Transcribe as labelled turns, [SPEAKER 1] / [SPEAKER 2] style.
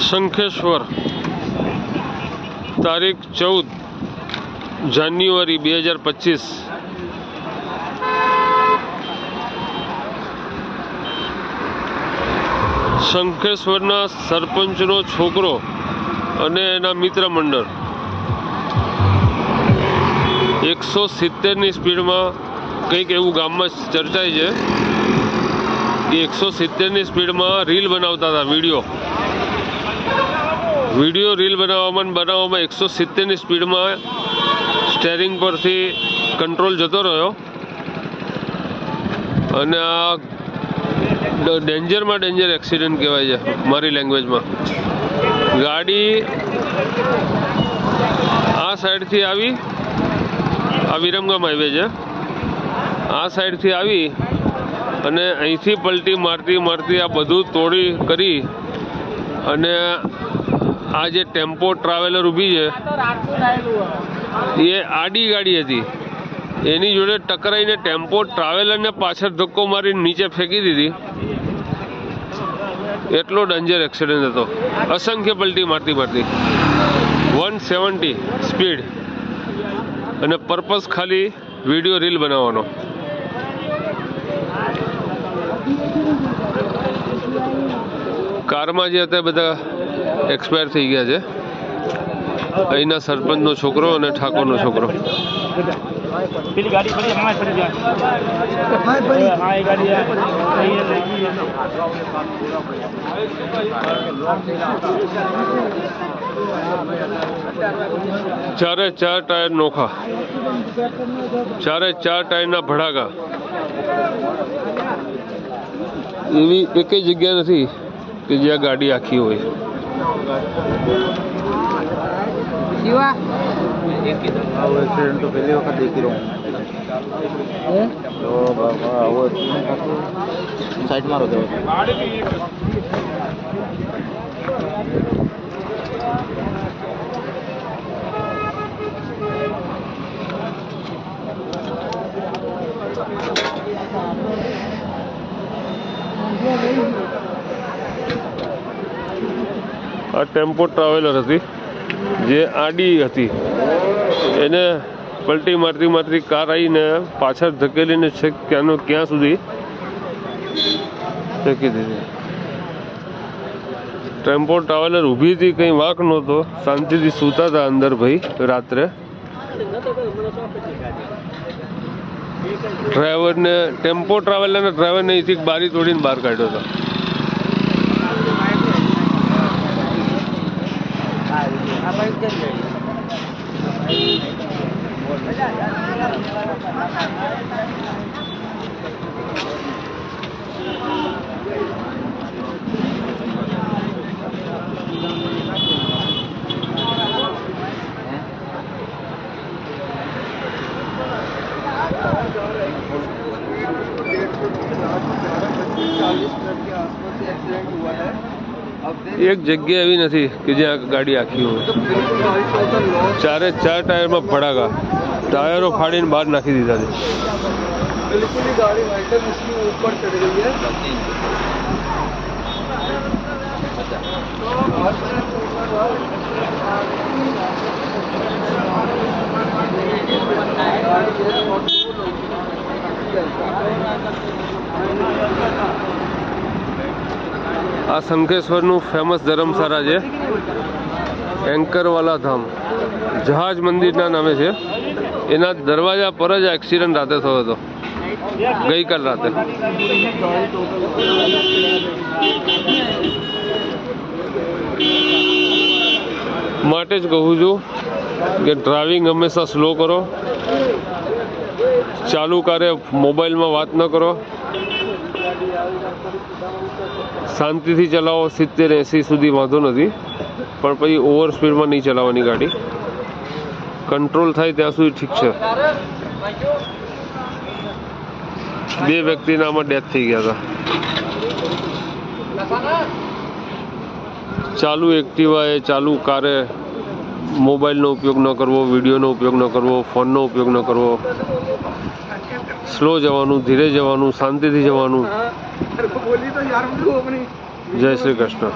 [SPEAKER 1] શંખેશ્વર તારીખ 14 જાન્યુઆરી 2025। શંખેશ્વરના સરપંચનો છોકરો અને એના મિત્ર મંડળ 170ની સ્પીડમાં કંઈક એવું ગામમાં ચર્ચાય છે કે 170ની સ્પીડમાં રીલ બનાવતા હતા। વિડીયો રીલ બનાવવામાં 170ની સ્પીડમાં સ્ટેરિંગ પરથી કંટ્રોલ જતો રહ્યો અને આ ડેન્જરમાં ડેન્જર એક્સિડન્ટ કહેવાય છે મારી લેંગ્વેજમાં। ગાડી આ સાઈડથી આવી, આ વિરમગામ હાઈવે છે, આ સાઈડથી આવી અને અહીંથી પલટી મારતી આ બધું તોડી કરી અને આ જે ટેમ્પો ટ્રાવેલર ઊભી છે એ આડી ગાડી હતી, એની જોડે ટકરાઈને ટેમ્પો ટ્રાવેલરને પાછળ ધક્કો મારી નીચે ફેંકી દીધી। એટલો ડેન્જર એક્સિડન્ટ હતો। અસંખ્ય પલટી મારતી 170 સ્પીડ અને પર્પઝ ખાલી વિડીયો રીલ બનાવવાનો। કારમાં જે હતા બધા એક્સપાયર થઈ ગયા છે, અહીંના સરપંચનો છોકરો અને ઠાકોરનો છોકરો। ચારે ચાર ટાયર નોખા, ચારે ચાર ટાયરના ભડાકા। એવી એકેય જગ્યા નથી કે જ્યાં ગાડી આખી હોય।
[SPEAKER 2] एक्सीडेंट तो पहली वक्त देख ही रहा हूँ। तो वो साइड मारो दो।
[SPEAKER 1] આ ટેમ્પો ટ્રાવેલર હતી જે આડી હતી, એને પલટી મારતી કાર આવીને પાછળ ધકેલીને છેક ક્યાં સુધી ફેંકી દીધી। ટેમ્પો ટ્રાવેલર ઊભી હતી, કંઈ વાંક નહોતો, શાંતિથી સૂતા હતા અંદર ભાઈ રાત્રે। ડ્રાઈવરને ટેમ્પો ટ્રાવેલરના ડ્રાઈવરને અહીંથી બારી તોડીને બહાર કાઢ્યો હતો। એક જગ્યા એવી નથી કે જ્યાં ગાડી આખી હોય। ચારે ચાર ટાયરમાં ભડાકા, ટાયરો ફાડીને બહાર નાખી દીધા છે।
[SPEAKER 2] बिल्कुल ही गाड़ी वाइडर इसके ऊपर चढ़ गई है।
[SPEAKER 1] આ શંખેશ્વરનું ફેમસ ધર્મશાળા છે, એન્કરવાલા ધામ, જહાજ મંદિરના નામે છે। એના દરવાજા પર જ એક્સિડન્ટ રાતે થયો હતો, ગઈકાલ રાતે। માટે જ કહું છું કે ડ્રાઇવિંગ હંમેશા સ્લો કરો, ચાલુ કારે મોબાઈલમાં વાત ન કરો, શાંતિથી ચલાવો। 70-80 સુધી વાંધો નથી, પણ પછી ઓવર સ્પીડમાં નહીં ચલાવવાની ગાડી। કંટ્રોલ થાય ત્યાં સુધી ઠીક છે। 2 વ્યક્તિના આમાં ડેથ થઈ ગયા હતા। ચાલુ એક્ટિવાએ, ચાલુ કારે મોબાઈલનો ઉપયોગ ન કરવો, વિડીયોનો ઉપયોગ ન કરવો, ફોનનો ઉપયોગ ન કરવો। સ્લો જવાનું, ધીરે જવાનું, શાંતિથી જવાનું। જય શ્રી કૃષ્ણ.